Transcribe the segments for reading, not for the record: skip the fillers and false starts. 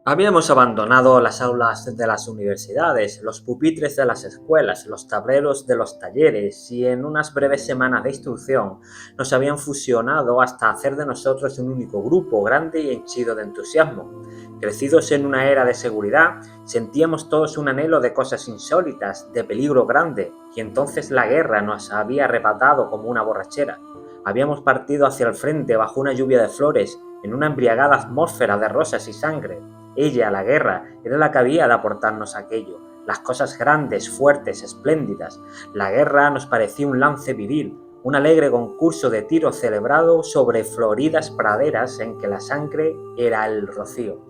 Habíamos abandonado las aulas de las universidades, los pupitres de las escuelas, los tableros de los talleres y en unas breves semanas de instrucción nos habían fusionado hasta hacer de nosotros un único grupo, grande y henchido de entusiasmo. Crecidos en una era de seguridad, sentíamos todos un anhelo de cosas insólitas, de peligro grande, y entonces la guerra nos había arrebatado como una borrachera. Habíamos partido hacia el frente bajo una lluvia de flores, en una embriagada atmósfera de rosas y sangre. Ella, la guerra, era la que había de aportarnos aquello, las cosas grandes, fuertes, espléndidas. La guerra nos parecía un lance viril, un alegre concurso de tiro celebrado sobre floridas praderas en que la sangre era el rocío.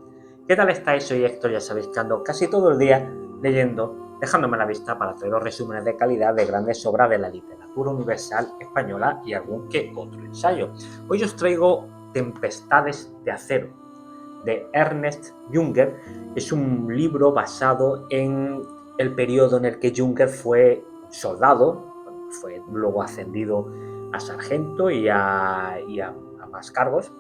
¿Qué tal estáis? Soy Héctor, ya sabéis que ando casi todo el día leyendo, dejándome la vista para hacer los resúmenes de calidad de grandes obras de la literatura universal española y algún que otro ensayo. Hoy os traigo Tempestades de acero, de Ernest Junger. Es un libro basado en el periodo en el que Junger fue soldado, fue luego ascendido a sargento y a más cargos.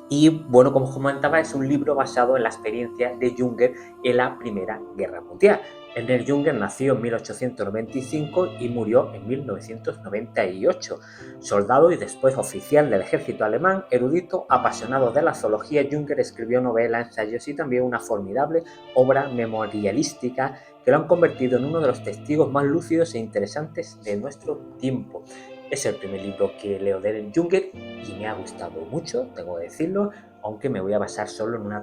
Y bueno, como os comentaba, es un libro basado en la experiencia de Junger en la Primera Guerra Mundial. Ernest Junger nació en 1895 y murió en 1998. Soldado y después oficial del ejército alemán, erudito, apasionado de la zoología, Junger escribió novelas, ensayos y también una formidable obra memorialística que lo han convertido en uno de los testigos más lúcidos e interesantes de nuestro tiempo. Es el primer libro que leo de Ernest Junger y me ha gustado mucho, tengo que decirlo, aunque me voy a basar solo en una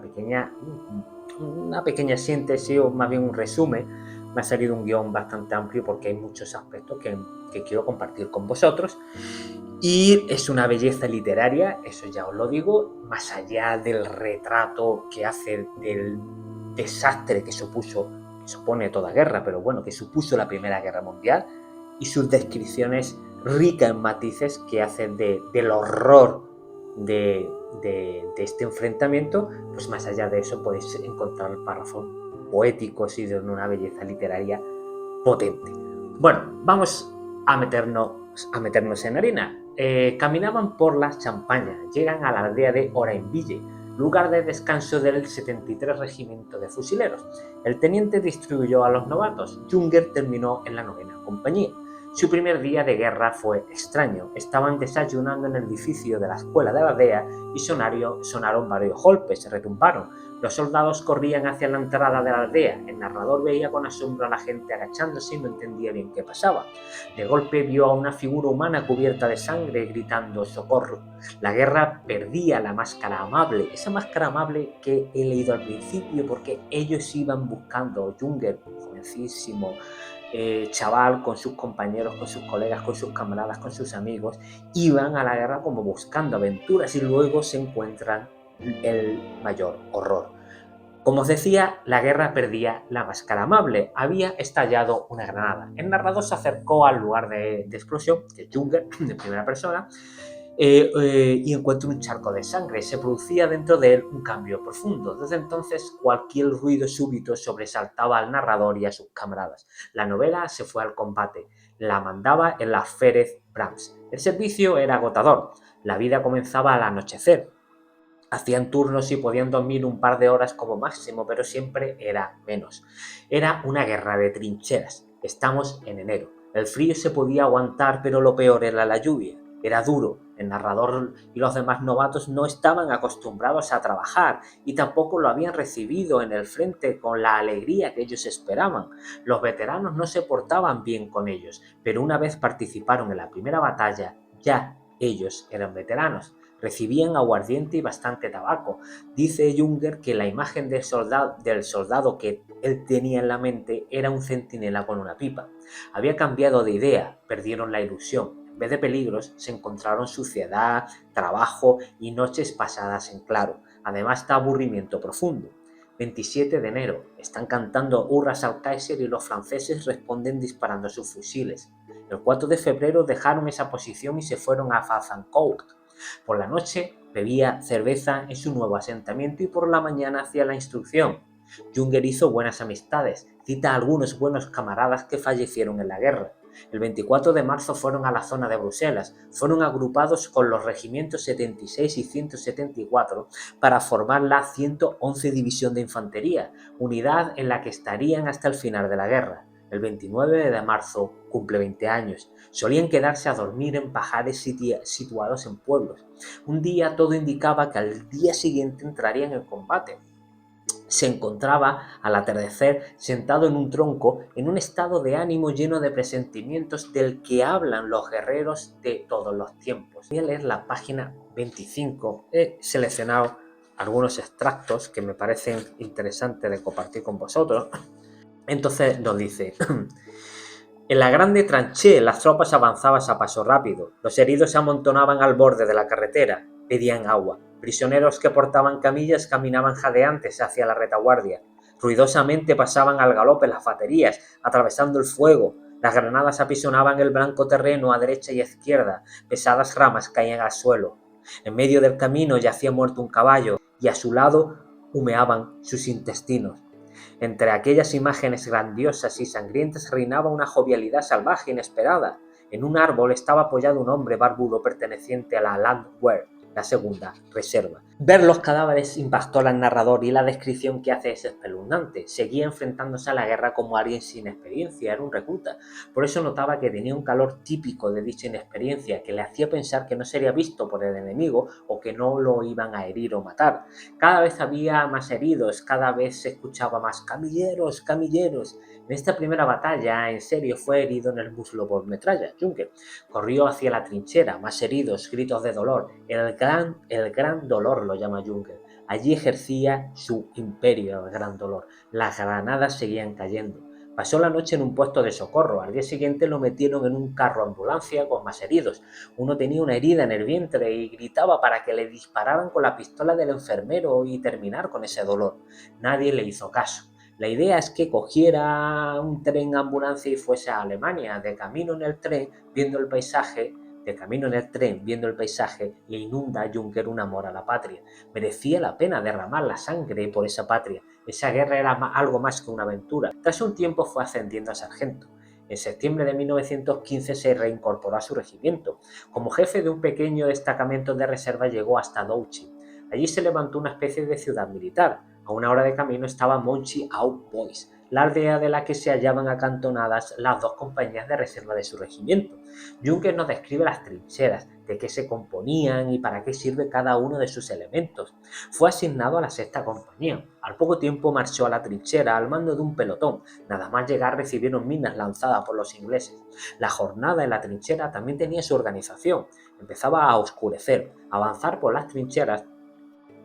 pequeña síntesis o más bien un resumen. Me ha salido un guión bastante amplio porque hay muchos aspectos que quiero compartir con vosotros. Y es una belleza literaria, eso ya os lo digo, más allá del retrato que hace del desastre que supone toda guerra, pero bueno, que supuso la Primera Guerra Mundial, y sus descripciones ricas en matices que hacen del horror de este enfrentamiento. Pues más allá de eso podéis encontrar párrafos poéticos y de una belleza literaria potente. Bueno, vamos a meternos en harina. Caminaban por la Champaña, llegan a la aldea de Orainville, lugar de descanso del 73 Regimiento de Fusileros. El teniente distribuyó a los novatos. Junger terminó en la 9ª compañía. Su primer día de guerra fue extraño. Estaban desayunando en el edificio de la escuela de la aldea y sonaron varios golpes, retumbaron. Los soldados corrían hacia la entrada de la aldea. El narrador veía con asombro a la gente agachándose y no entendía bien qué pasaba. De golpe vio a una figura humana cubierta de sangre gritando ¡socorro! La guerra perdía la máscara amable, esa máscara amable que he leído al principio, porque ellos iban buscando. Junger, jovencísimo, chaval, con sus compañeros, con sus colegas, con sus camaradas, con sus amigos, iban a la guerra como buscando aventuras y luego se encuentran el mayor horror. Como os decía, la guerra perdía la máscara amable. Había estallado una granada. El narrador se acercó al lugar de explosión, que es Junger, de primera persona, y encuentra un charco de sangre. Se producía dentro de él un cambio profundo. Desde entonces, cualquier ruido súbito sobresaltaba al narrador y a sus camaradas. La novela se fue al combate. La mandaba el alférez Brahms. El servicio era agotador. La vida comenzaba al anochecer. Hacían turnos y podían dormir un par de horas como máximo, pero siempre era menos. Era una guerra de trincheras. Estamos en enero. El frío se podía aguantar, pero lo peor era la lluvia. Era duro. El narrador y los demás novatos no estaban acostumbrados a trabajar y tampoco lo habían recibido en el frente con la alegría que ellos esperaban. Los veteranos no se portaban bien con ellos, pero una vez participaron en la primera batalla, ya ellos eran veteranos. Recibían aguardiente y bastante tabaco. Dice Junger que la imagen del soldado que él tenía en la mente era un centinela con una pipa. Había cambiado de idea, perdieron la ilusión. En vez de peligros, se encontraron suciedad, trabajo y noches pasadas en claro. Además de aburrimiento profundo. 27 de enero. Están cantando hurras al Kaiser y los franceses responden disparando sus fusiles. El 4 de febrero dejaron esa posición y se fueron a Fazancourt. Por la noche bebía cerveza en su nuevo asentamiento y por la mañana hacía la instrucción. Junger hizo buenas amistades, cita a algunos buenos camaradas que fallecieron en la guerra. El 24 de marzo fueron a la zona de Bruselas, fueron agrupados con los regimientos 76 y 174 para formar la 111 División de Infantería, unidad en la que estarían hasta el final de la guerra. El 29 de marzo cumple 20 años. Solían quedarse a dormir en pajares situados en pueblos. Un día todo indicaba que al día siguiente entrarían en combate. Se encontraba, al atardecer, sentado en un tronco, en un estado de ánimo lleno de presentimientos del que hablan los guerreros de todos los tiempos. Voy a leer la página 25. He seleccionado algunos extractos que me parecen interesantes de compartir con vosotros. Entonces nos dice: en la grande tranchée las tropas avanzaban a paso rápido. Los heridos se amontonaban al borde de la carretera, pedían agua. Prisioneros que portaban camillas caminaban jadeantes hacia la retaguardia. Ruidosamente pasaban al galope las baterías, atravesando el fuego. Las granadas apisonaban el blanco terreno a derecha y a izquierda. Pesadas ramas caían al suelo. En medio del camino yacía muerto un caballo, y a su lado humeaban sus intestinos. Entre aquellas imágenes grandiosas y sangrientas reinaba una jovialidad salvaje inesperada. En un árbol estaba apoyado un hombre barbudo perteneciente a la Landwehr, la segunda reserva. Ver los cadáveres impactó al narrador y la descripción que hace es espeluznante. Seguía enfrentándose a la guerra como alguien sin experiencia, era un recluta. Por eso notaba que tenía un calor típico de dicha inexperiencia que le hacía pensar que no sería visto por el enemigo o que no lo iban a herir o matar. Cada vez había más heridos, cada vez se escuchaba más «camilleros, camilleros». En esta primera batalla, en serio, fue herido en el muslo por metralla. Juncker corrió hacia la trinchera, más heridos, gritos de dolor. El gran dolor lo llama Juncker. Allí ejercía su imperio, el gran dolor. Las granadas seguían cayendo. Pasó la noche en un puesto de socorro. Al día siguiente lo metieron en un carro ambulancia con más heridos. Uno tenía una herida en el vientre y gritaba para que le dispararan con la pistola del enfermero y terminar con ese dolor. Nadie le hizo caso. La idea es que cogiera un tren ambulancia y fuese a Alemania. De camino en el tren, viendo el paisaje, le inunda a Juncker un amor a la patria. Merecía la pena derramar la sangre por esa patria. Esa guerra era algo más que una aventura. Tras un tiempo fue ascendiendo a sargento. En septiembre de 1915 se reincorporó a su regimiento. Como jefe de un pequeño destacamento de reserva llegó hasta Douchy. Allí se levantó una especie de ciudad militar. A una hora de camino estaba Monchy-aux-Bois, la aldea de la que se hallaban acantonadas las dos compañías de reserva de su regimiento. Juncker nos describe las trincheras, de qué se componían y para qué sirve cada uno de sus elementos. Fue asignado a la sexta compañía. Al poco tiempo marchó a la trinchera al mando de un pelotón. Nada más llegar recibieron minas lanzadas por los ingleses. La jornada en la trinchera también tenía su organización. Empezaba a oscurecer. Avanzar por las trincheras,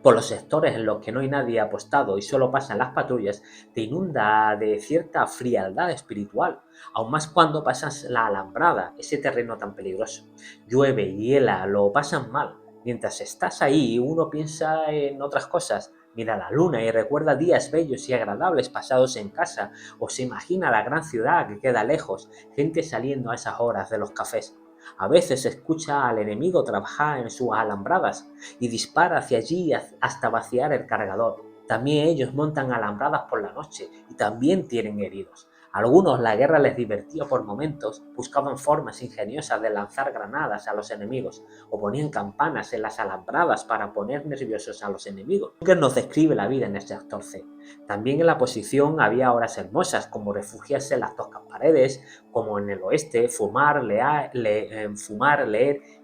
por los sectores en los que no hay nadie apostado y solo pasan las patrullas, te inunda de cierta frialdad espiritual, aún más cuando pasas la alambrada, ese terreno tan peligroso. Llueve, hiela, lo pasan mal. Mientras estás ahí, uno piensa en otras cosas, mira la luna y recuerda días bellos y agradables pasados en casa, o se imagina la gran ciudad que queda lejos, gente saliendo a esas horas de los cafés. A veces escucha al enemigo trabajar en sus alambradas y dispara hacia allí hasta vaciar el cargador. También ellos montan alambradas por la noche y también tienen heridos. A algunos la guerra les divertía por momentos, buscaban formas ingeniosas de lanzar granadas a los enemigos o ponían campanas en las alambradas para poner nerviosos a los enemigos. Juncker nos describe la vida en el sector C. También en la posición había horas hermosas, como refugiarse en las toscas paredes, como en el oeste, fumar, leer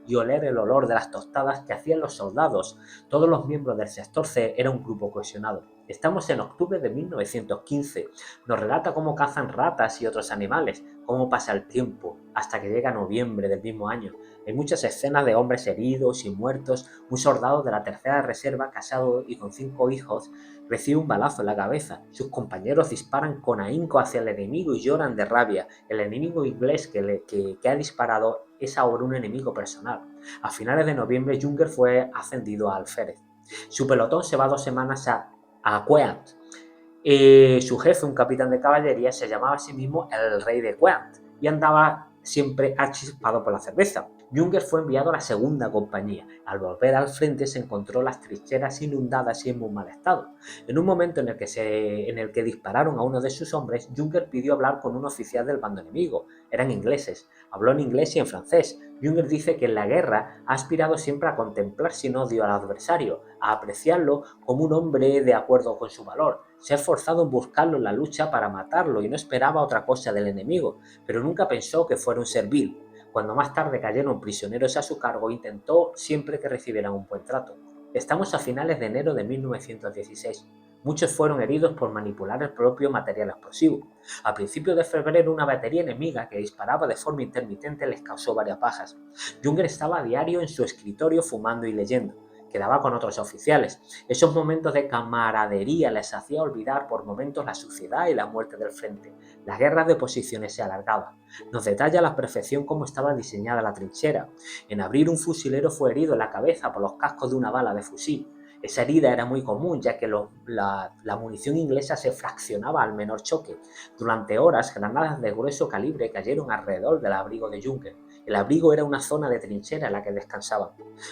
y oler el olor de las tostadas que hacían los soldados. Todos los miembros del sector C eran un grupo cohesionado. Estamos en octubre de 1915. Nos relata cómo cazan ratas y otros animales, cómo pasa el tiempo, hasta que llega noviembre del mismo año. Hay muchas escenas de hombres heridos y muertos. Un soldado de la tercera reserva, casado y con 5 hijos, recibe un balazo en la cabeza. Sus compañeros disparan con ahínco hacia el enemigo y lloran de rabia. El enemigo inglés que ha disparado es ahora un enemigo personal. A finales de noviembre, Juncker fue ascendido a alférez. Su pelotón se va 2 semanas a Queant. Su jefe, un capitán de caballería, se llamaba a sí mismo el rey de Queant y andaba siempre achispado por la cerveza. Junger fue enviado a la segunda compañía. Al volver al frente se encontró las trincheras inundadas y en muy mal estado. En un momento en el que dispararon a uno de sus hombres, Junger pidió hablar con un oficial del bando enemigo. Eran ingleses. Habló en inglés y en francés. Junger dice que en la guerra ha aspirado siempre a contemplar sin odio al adversario, a apreciarlo como un hombre de acuerdo con su valor. Se ha esforzado en buscarlo en la lucha para matarlo y no esperaba otra cosa del enemigo, pero nunca pensó que fuera un ser vil. Cuando más tarde cayeron prisioneros a su cargo, intentó siempre que recibieran un buen trato. Estamos a finales de enero de 1916. Muchos fueron heridos por manipular el propio material explosivo. A principios de febrero, una batería enemiga que disparaba de forma intermitente les causó varias bajas. Junger estaba a diario en su escritorio fumando y leyendo. Quedaba con otros oficiales. Esos momentos de camaradería les hacía olvidar por momentos la suciedad y la muerte del frente. La guerra de posiciones se alargaba. Nos detalla a la perfección cómo estaba diseñada la trinchera. En abril, un fusilero fue herido en la cabeza por los cascos de una bala de fusil. Esa herida era muy común, ya que la munición inglesa se fraccionaba al menor choque. Durante horas, granadas de grueso calibre cayeron alrededor del abrigo de Junger. El abrigo era una zona de trinchera en la que descansaban.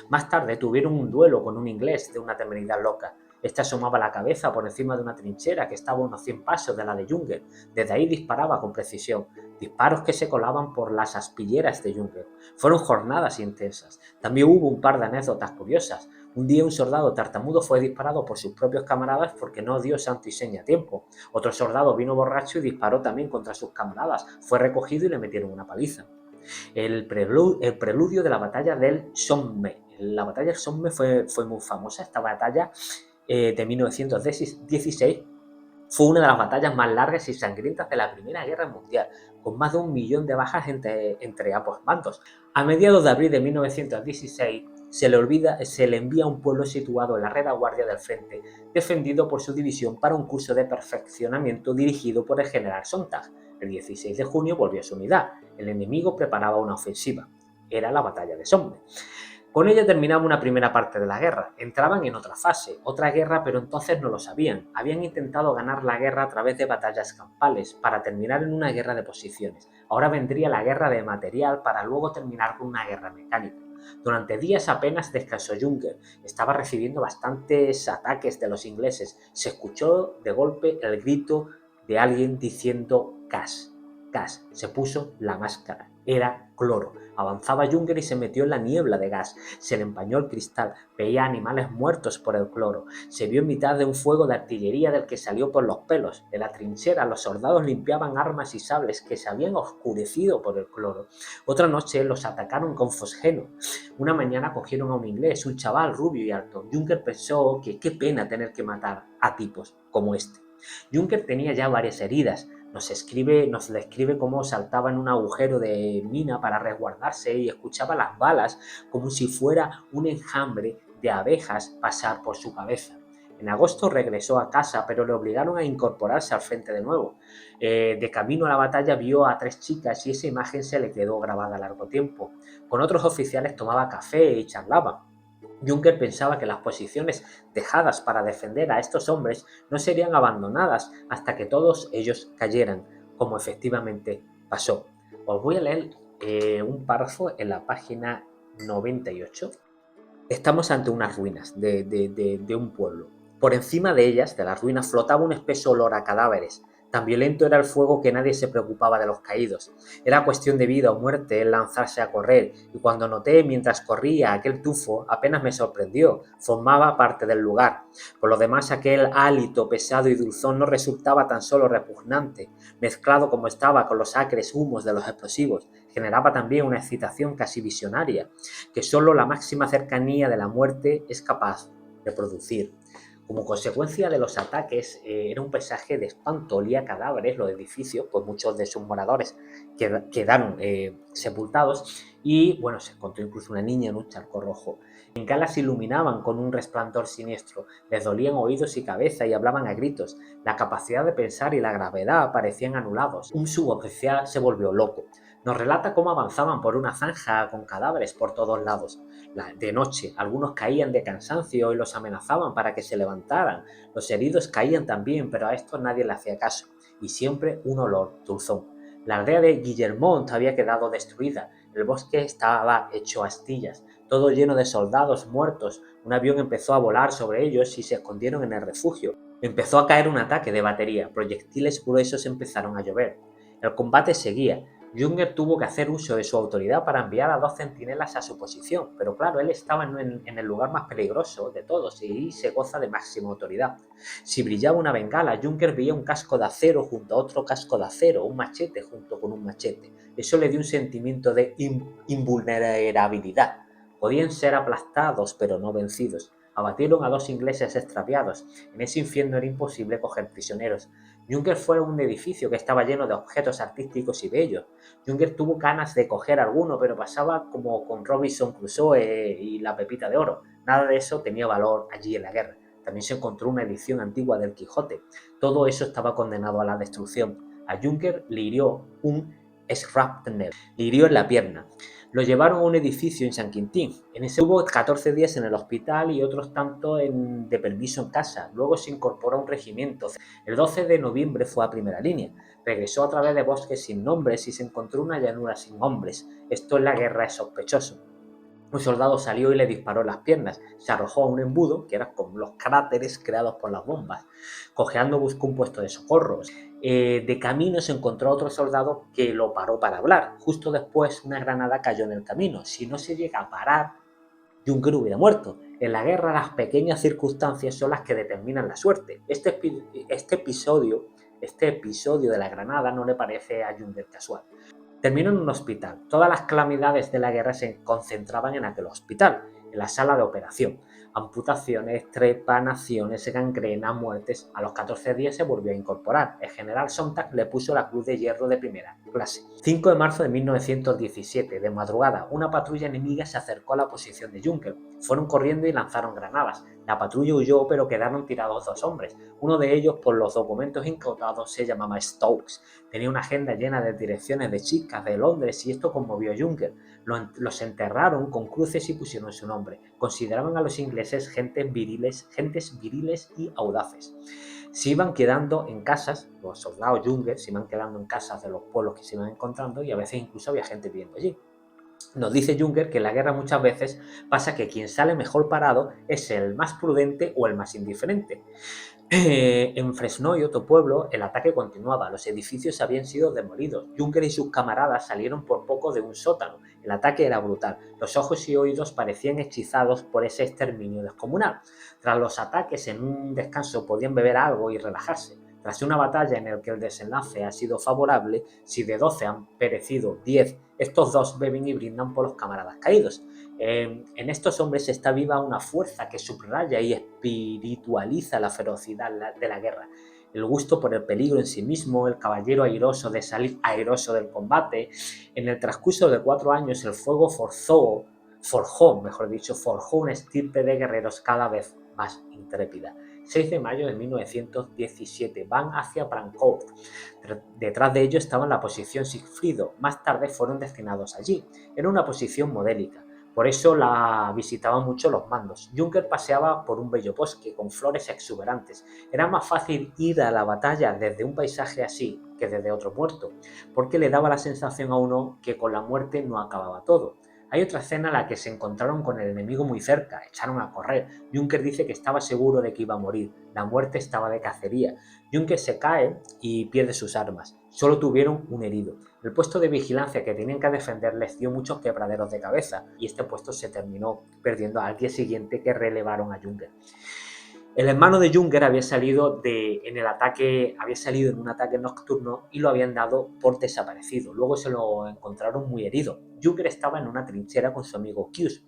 Más tarde tuvieron un duelo con un inglés de una temeridad loca. Este asomaba la cabeza por encima de una trinchera que estaba a unos 100 pasos de la de Junger. Desde ahí disparaba con precisión. Disparos que se colaban por las aspilleras de Junger. Fueron jornadas intensas. También hubo un par de anécdotas curiosas. Un día un soldado tartamudo fue disparado por sus propios camaradas porque no dio santo y seña a tiempo. Otro soldado vino borracho y disparó también contra sus camaradas. Fue recogido y le metieron una paliza. El preludio de la batalla del Somme. La batalla del Somme fue muy famosa. Esta batalla de 1916 fue una de las batallas más largas y sangrientas de la Primera Guerra Mundial, con más de 1 millón de bajas entre ambos bandos. A mediados de abril de 1916 se le envía a un pueblo situado en la retaguardia del frente, defendido por su división para un curso de perfeccionamiento dirigido por el general Sontag. El 16 de junio volvió a su unidad. El enemigo preparaba una ofensiva. Era la batalla de Somme. Con ello terminaba una primera parte de la guerra. Entraban en otra fase, otra guerra, pero entonces no lo sabían. Habían intentado ganar la guerra a través de batallas campales, para terminar en una guerra de posiciones. Ahora vendría la guerra de material para luego terminar con una guerra mecánica. Durante días apenas descansó Junger. Estaba recibiendo bastantes ataques de los ingleses. Se escuchó de golpe el grito de alguien diciendo gas. Gas. Se puso la máscara. Era cloro. Avanzaba Junger y se metió en la niebla de gas. Se le empañó el cristal. Veía animales muertos por el cloro. Se vio en mitad de un fuego de artillería del que salió por los pelos. En la trinchera los soldados limpiaban armas y sables que se habían oscurecido por el cloro. Otra noche los atacaron con fosgeno. Una mañana cogieron a un inglés, un chaval rubio y alto. Junger pensó que qué pena tener que matar a tipos como este. Junger tenía ya varias heridas. Nos describe cómo saltaba en un agujero de mina para resguardarse y escuchaba las balas como si fuera un enjambre de abejas pasar por su cabeza. En agosto regresó a casa, pero le obligaron a incorporarse al frente de nuevo. De camino a la batalla vio a 3 chicas y esa imagen se le quedó grabada a largo tiempo. Con otros oficiales tomaba café y charlaba. Junger pensaba que las posiciones dejadas para defender a estos hombres no serían abandonadas hasta que todos ellos cayeran, como efectivamente pasó. Os voy a leer un párrafo en la página 98. Estamos ante unas ruinas de un pueblo. Por encima de ellas, de las ruinas, flotaba un espeso olor a cadáveres. Tan violento era el fuego que nadie se preocupaba de los caídos. Era cuestión de vida o muerte el lanzarse a correr, y cuando noté mientras corría aquel tufo, apenas me sorprendió, formaba parte del lugar. Por lo demás, aquel hálito pesado y dulzón no resultaba tan solo repugnante, mezclado como estaba con los acres humos de los explosivos, generaba también una excitación casi visionaria, que solo la máxima cercanía de la muerte es capaz de producir. Como consecuencia de los ataques, era un paisaje de espanto, olía a cadáveres, los edificios, pues muchos de sus moradores quedaron sepultados y, bueno, se encontró incluso una niña en un charco rojo. En calas se iluminaban con un resplandor siniestro, les dolían oídos y cabeza y hablaban a gritos. La capacidad de pensar y la gravedad parecían anulados. Un suboficial se volvió loco. Nos relata cómo avanzaban por una zanja con cadáveres por todos lados. De noche, algunos caían de cansancio y los amenazaban para que se levantaran. Los heridos caían también, pero a estos nadie le hacía caso. Y siempre un olor dulzón. La aldea de Guillermont había quedado destruida. El bosque estaba hecho astillas, todo lleno de soldados muertos. Un avión empezó a volar sobre ellos y se escondieron en el refugio. Empezó a caer un ataque de batería, proyectiles gruesos empezaron a llover. El combate seguía. Junger tuvo que hacer uso de su autoridad para enviar a 2 centinelas a su posición, pero claro, él estaba en el lugar más peligroso de todos y se goza de máxima autoridad. Si brillaba una bengala, Junger veía un casco de acero junto a otro casco de acero, un machete junto con un machete. Eso le dio un sentimiento de invulnerabilidad. Podían ser aplastados, pero no vencidos. Abatieron a 2 ingleses extraviados. En ese infierno era imposible coger prisioneros. Junger fue a un edificio que estaba lleno de objetos artísticos y bellos. Junger tuvo ganas de coger alguno, pero pasaba como con Robinson Crusoe y la pepita de oro. Nada de eso tenía valor allí en la guerra. También se encontró una edición antigua del Quijote. Todo eso estaba condenado a la destrucción. A Junger le hirió un shrapnel, le hirió en la pierna. Lo llevaron a un edificio en San Quintín. En ese hubo 14 días en el hospital y otros tanto de permiso en casa. Luego se incorporó a un regimiento. El 12 de noviembre fue a primera línea. Regresó a través de bosques sin nombres y se encontró una llanura sin hombres. Esto en la guerra es sospechoso. Un soldado salió y le disparó en las piernas. Se arrojó a un embudo, que eran como los cráteres creados por las bombas. Cojeando buscó un puesto de socorro. De camino se encontró a otro soldado que lo paró para hablar. Justo después una granada cayó en el camino. Si no se llega a parar, Junger hubiera muerto. En la guerra las pequeñas circunstancias son las que determinan la suerte. Este episodio de la granada no le parece a Junger casual. Terminó en un hospital. Todas las calamidades de la guerra se concentraban en aquel hospital, en la sala de operación. Amputaciones, trepanaciones, gangrena, muertes. A los 14 días se volvió a incorporar. El general Sontag le puso la cruz de hierro de primera clase. 5 de marzo de 1917, de madrugada, una patrulla enemiga se acercó a la posición de Junger. Fueron corriendo y lanzaron granadas. La patrulla huyó, pero quedaron tirados 2 hombres. Uno de ellos, por los documentos incautados, se llamaba Stokes. Tenía una agenda llena de direcciones de chicas de Londres y esto conmovió a Junger. Los enterraron con cruces y pusieron su nombre. Consideraban a los ingleses gentes viriles y audaces. Se iban quedando en casas, los soldados Junger se iban quedando en casas de los pueblos que se iban encontrando y a veces incluso había gente viviendo allí. Nos dice Junger que en la guerra muchas veces pasa que quien sale mejor parado es el más prudente o el más indiferente. En Fresnoy, otro pueblo, el ataque continuaba. Los edificios habían sido demolidos. Junger y sus camaradas salieron por poco de un sótano. El ataque era brutal. Los ojos y oídos parecían hechizados por ese exterminio descomunal. Tras los ataques, en un descanso podían beber algo y relajarse. Tras una batalla en la que el desenlace ha sido favorable, si de 12 han perecido 10, estos 2 beben y brindan por los camaradas caídos. En estos hombres está viva una fuerza que subraya y espiritualiza la ferocidad de la guerra. El gusto por el peligro en sí mismo, el caballero airoso de salir airoso del combate. En el transcurso de 4 años el fuego forjó una estirpe de guerreros cada vez más intrépida. 6 de mayo de 1917 van hacia Brancourt. Detrás de ellos estaba en la posición Sigfrido. Más tarde fueron destinados allí. Era una posición modélica. Por eso la visitaban mucho los mandos. Junger paseaba por un bello bosque con flores exuberantes. Era más fácil ir a la batalla desde un paisaje así que desde otro muerto, porque le daba la sensación a uno que con la muerte no acababa todo. Hay otra escena en la que se encontraron con el enemigo muy cerca, echaron a correr. Junger dice que estaba seguro de que iba a morir. La muerte estaba de cacería. Junger se cae y pierde sus armas. Solo tuvieron un herido. El puesto de vigilancia que tenían que defender les dio muchos quebraderos de cabeza y este puesto se terminó perdiendo al día siguiente que relevaron a Junger. El hermano de Junger había salido en un ataque nocturno y lo habían dado por desaparecido. Luego se lo encontraron muy herido. Junger estaba en una trinchera con su amigo Hughes.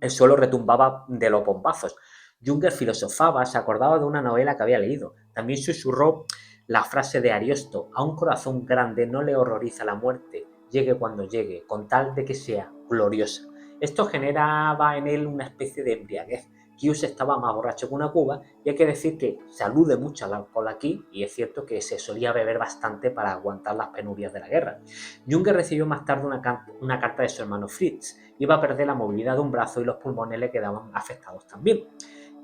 El suelo retumbaba de los bombazos. Junger filosofaba, se acordaba de una novela que había leído. También susurró la frase de Ariosto: a un corazón grande no le horroriza la muerte, llegue cuando llegue, con tal de que sea gloriosa. Esto generaba en él una especie de embriaguez. Hughes estaba más borracho que una cuba y hay que decir que se alude mucho al alcohol aquí y es cierto que se solía beber bastante para aguantar las penurias de la guerra. Junger recibió más tarde una carta de su hermano Fritz. Iba a perder la movilidad de un brazo y los pulmones le quedaban afectados también.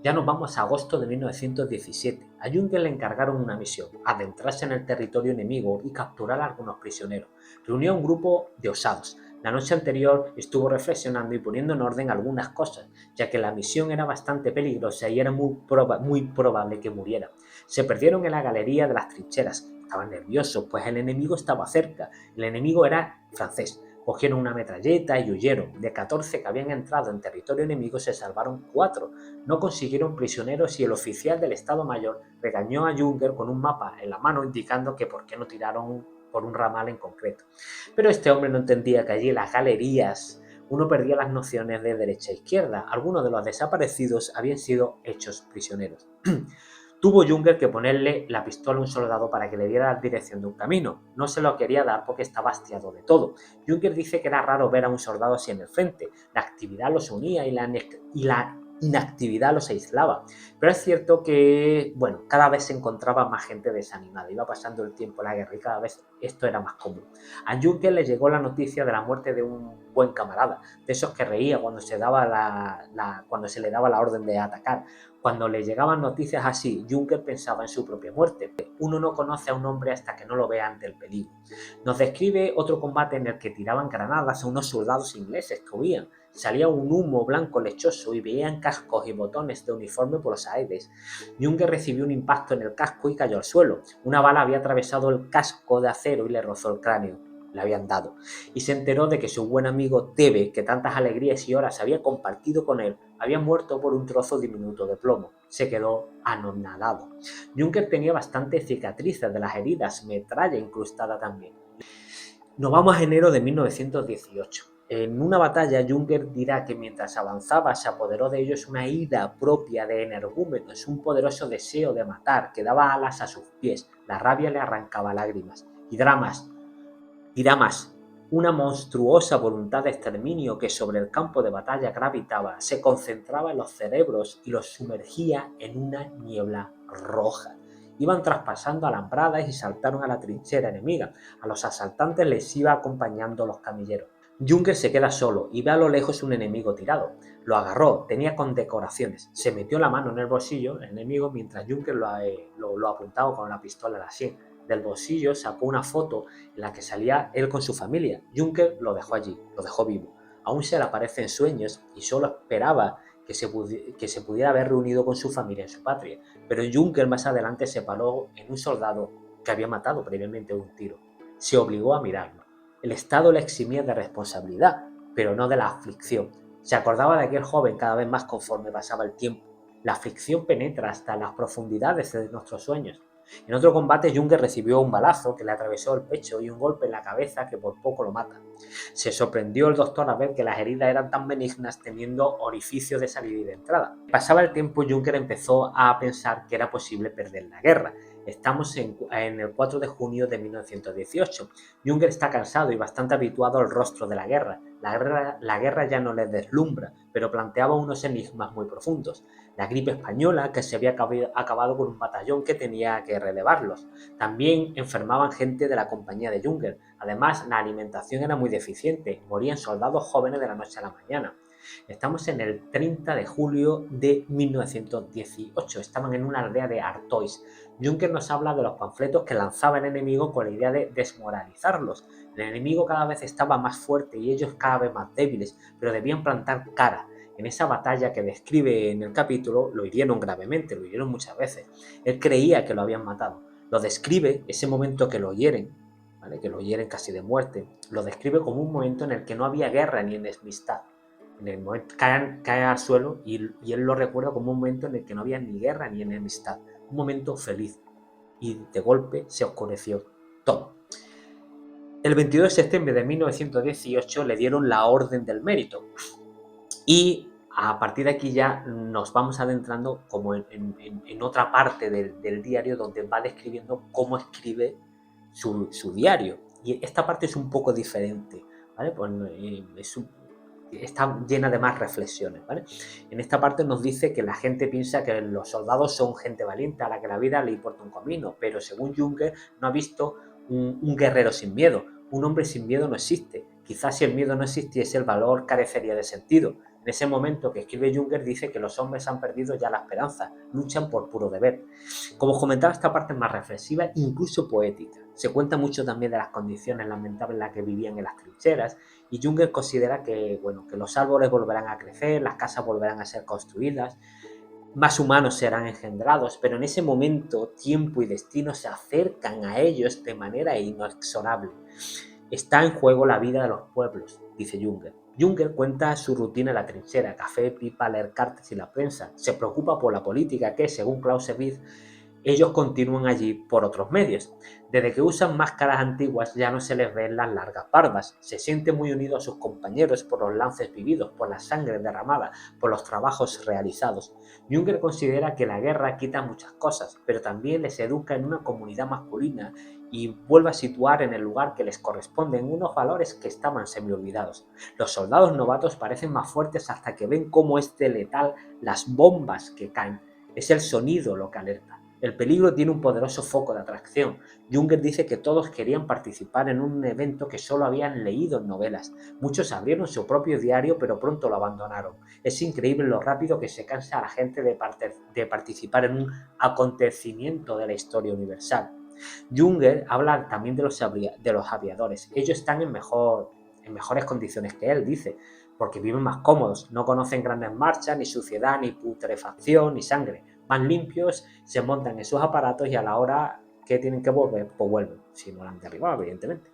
Ya nos vamos a agosto de 1917. A Junger le encargaron una misión: adentrarse en el territorio enemigo y capturar a algunos prisioneros. Reunió a un grupo de osados. La noche anterior estuvo reflexionando y poniendo en orden algunas cosas, ya que la misión era bastante peligrosa y era muy probable que muriera. Se perdieron en la galería de las trincheras. Estaban nerviosos, pues el enemigo estaba cerca. El enemigo era francés. Cogieron una metralleta y huyeron. De 14 que habían entrado en territorio enemigo se salvaron 4. No consiguieron prisioneros y el oficial del Estado Mayor regañó a Juncker con un mapa en la mano indicando que por qué no tiraron por un ramal en concreto. Pero este hombre no entendía que allí en las galerías uno perdía las nociones de derecha e izquierda. Algunos de los desaparecidos habían sido hechos prisioneros. Tuvo Juncker que ponerle la pistola a un soldado para que le diera la dirección de un camino. No se lo quería dar porque estaba hastiado de todo. Juncker dice que era raro ver a un soldado así en el frente. La actividad los unía y la inactividad los aislaba. Pero es cierto que, bueno, cada vez se encontraba más gente desanimada. Iba pasando el tiempo en la guerra y cada vez esto era más común. A Juncker le llegó la noticia de la muerte de un buen camarada, de esos que reía cuando se le daba la orden de atacar. Cuando le llegaban noticias así, Juncker pensaba en su propia muerte. Uno no conoce a un hombre hasta que no lo vea ante el peligro. Nos describe otro combate en el que tiraban granadas a unos soldados ingleses que huían. Salía un humo blanco lechoso y veían cascos y botones de uniforme por los aires. Juncker recibió un impacto en el casco y cayó al suelo. Una bala había atravesado el casco de acero y le rozó el cráneo. Le habían dado. Y se enteró de que su buen amigo Tebe, que tantas alegrías y horas había compartido con él, había muerto por un trozo diminuto de plomo. Se quedó anonadado. Juncker tenía bastantes cicatrices de las heridas, metralla incrustada también. Nos vamos a enero de 1918. En una batalla, Juncker dirá que mientras avanzaba se apoderó de ellos una ira propia de energúmenos, un poderoso deseo de matar que daba alas a sus pies. La rabia le arrancaba lágrimas. Dirá más, una monstruosa voluntad de exterminio que sobre el campo de batalla gravitaba, se concentraba en los cerebros y los sumergía en una niebla roja. Iban traspasando alambradas y saltaron a la trinchera enemiga. A los asaltantes les iba acompañando los camilleros. Juncker se queda solo y ve a lo lejos un enemigo tirado. Lo agarró, tenía condecoraciones. Se metió la mano en el bolsillo, el enemigo, mientras Juncker lo apuntaba con la pistola a la sien. Del bolsillo sacó una foto en la que salía él con su familia. Juncker lo dejó allí, lo dejó vivo. Aún se le aparece en sueños y solo esperaba que se pudiera haber reunido con su familia en su patria. Pero Juncker más adelante se paró en un soldado que había matado previamente de un tiro. Se obligó a mirarlo. El Estado le eximía de responsabilidad, pero no de la aflicción. Se acordaba de aquel joven cada vez más conforme pasaba el tiempo. La aflicción penetra hasta las profundidades de nuestros sueños. En otro combate, Juncker recibió un balazo que le atravesó el pecho y un golpe en la cabeza que por poco lo mata. Se sorprendió el doctor a ver que las heridas eran tan benignas teniendo orificios de salida y de entrada. Pasaba el tiempo y Juncker empezó a pensar que era posible perder la guerra. Estamos en el 4 de junio de 1918. Juncker está cansado y bastante habituado al rostro de la guerra. La guerra ya no le deslumbra, pero planteaba unos enigmas muy profundos. La gripe española, que se había acabado con un batallón que tenía que relevarlos. También enfermaban gente de la compañía de Juncker. Además, la alimentación era muy deficiente. Morían soldados jóvenes de la noche a la mañana. Estamos en el 30 de julio de 1918. Estaban en una aldea de Artois. Juncker nos habla de los panfletos que lanzaba el enemigo con la idea de desmoralizarlos. El enemigo cada vez estaba más fuerte y ellos cada vez más débiles, pero debían plantar cara. En esa batalla que describe en el capítulo, lo hirieron gravemente, lo hirieron muchas veces. Él creía que lo habían matado. Lo describe, ese momento que lo hieren, ¿vale? Que lo hieren casi de muerte, lo describe como un momento en el que no había guerra ni enemistad. En el momento cae al suelo y él lo recuerda como un momento en el que no había ni guerra ni enemistad. Un momento feliz. Y de golpe se oscureció todo. El 22 de septiembre de 1918 le dieron la Orden del Mérito. Y a partir de aquí ya nos vamos adentrando como en otra parte del diario donde va describiendo cómo escribe su diario. Y esta parte es un poco diferente, ¿vale? Pues está llena de más reflexiones, ¿vale? En esta parte nos dice que la gente piensa que los soldados son gente valiente a la que la vida le importa un comino, pero según Juncker no ha visto un guerrero sin miedo. Un hombre sin miedo no existe. Quizás si el miedo no existiese, el valor carecería de sentido. En ese momento que escribe Juncker dice que los hombres han perdido ya la esperanza, luchan por puro deber. Como comentaba, esta parte es más reflexiva e incluso poética. Se cuenta mucho también de las condiciones lamentables en las que vivían en las trincheras Y Junger considera que, bueno, que los árboles volverán a crecer, las casas volverán a ser construidas, más humanos serán engendrados, pero en ese momento tiempo y destino se acercan a ellos de manera inexorable. Está en juego la vida de los pueblos, dice Junger. Junger cuenta su rutina en la trinchera, café, pipa, leer cartas y la prensa. Se preocupa por la política que, según Clausewitz, ellos continúan allí por otros medios. Desde que usan máscaras antiguas ya no se les ven las largas barbas. Se siente muy unido a sus compañeros por los lances vividos, por la sangre derramada, por los trabajos realizados. Junger considera que la guerra quita muchas cosas, pero también les educa en una comunidad masculina y vuelve a situar en el lugar que les corresponde en unos valores que estaban semi-olvidados. Los soldados novatos parecen más fuertes hasta que ven cómo es letal las bombas que caen. Es el sonido lo que alerta. El peligro tiene un poderoso foco de atracción. Junger dice que todos querían participar en un evento que solo habían leído en novelas. Muchos abrieron su propio diario, pero pronto lo abandonaron. Es increíble lo rápido que se cansa la gente de participar en un acontecimiento de la historia universal. Junger habla también de los aviadores. Ellos están en mejores condiciones que él, dice, porque viven más cómodos, no conocen grandes marchas, ni suciedad, ni putrefacción, ni sangre. Van limpios, se montan en sus aparatos y a la hora que tienen que volver, pues vuelven, si no la han derribado, evidentemente.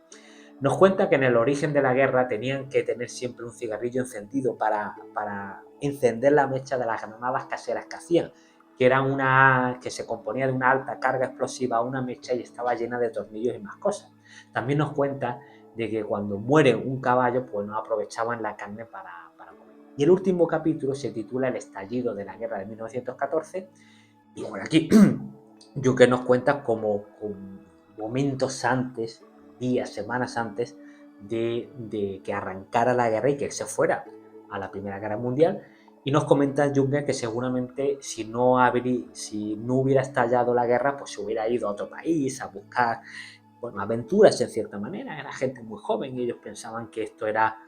Nos cuenta que en el origen de la guerra tenían que tener siempre un cigarrillo encendido para encender la mecha de las granadas caseras que hacían, que se componía de una alta carga explosiva, una mecha y estaba llena de tornillos y más cosas. También nos cuenta de que cuando muere un caballo, pues no aprovechaban la carne para comer. Y el último capítulo se titula El estallido de la guerra de 1914 y bueno, aquí Junger nos cuenta como momentos antes, días, semanas antes de que arrancara la guerra y que él se fuera a la Primera Guerra Mundial. Y nos comenta Junger que seguramente si no hubiera estallado la guerra, pues se hubiera ido a otro país a buscar, bueno, aventuras en cierta manera. Era gente muy joven y ellos pensaban que esto era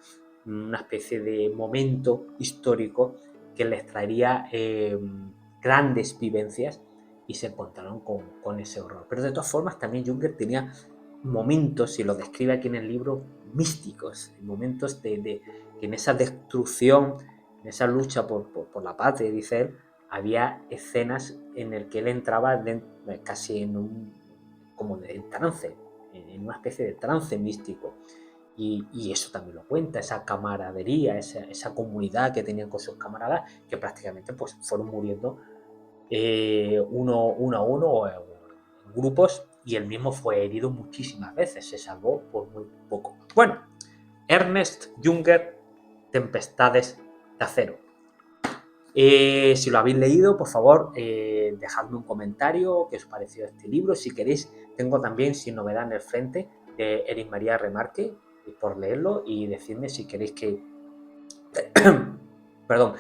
una especie de momento histórico que les traería grandes vivencias y se encontraron con ese horror. Pero de todas formas también Junger tenía momentos, y lo describe aquí en el libro, místicos, momentos de que en esa destrucción, en esa lucha por la patria, dice él, había escenas en el que él entraba casi como en trance, en una especie de trance místico. Y eso también lo cuenta, esa camaradería, esa comunidad que tenían con sus camaradas, que prácticamente pues, fueron muriendo uno a uno o en grupos, y él mismo fue herido muchísimas veces, se salvó por muy poco. Bueno, Ernest Junger, Tempestades de Acero. Si lo habéis leído, por favor, dejadme un comentario qué os pareció este libro. Si queréis, tengo también Sin Novedad en el Frente de Eric María Remarque, por leerlo, y decidme si queréis que perdón,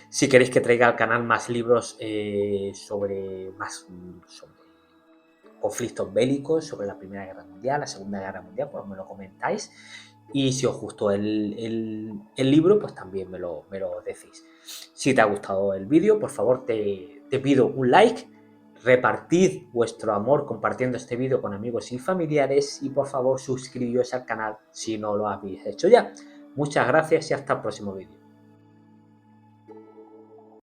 si queréis que traiga al canal más libros sobre conflictos bélicos, sobre la Primera Guerra Mundial, la Segunda Guerra Mundial, pues me lo comentáis. Y si os gustó el libro, pues también me lo decís. Si te ha gustado el vídeo, por favor te pido un like, repartid vuestro amor compartiendo este vídeo con amigos y familiares y por favor suscribíos al canal si no lo habéis hecho ya. Muchas gracias y hasta el próximo vídeo.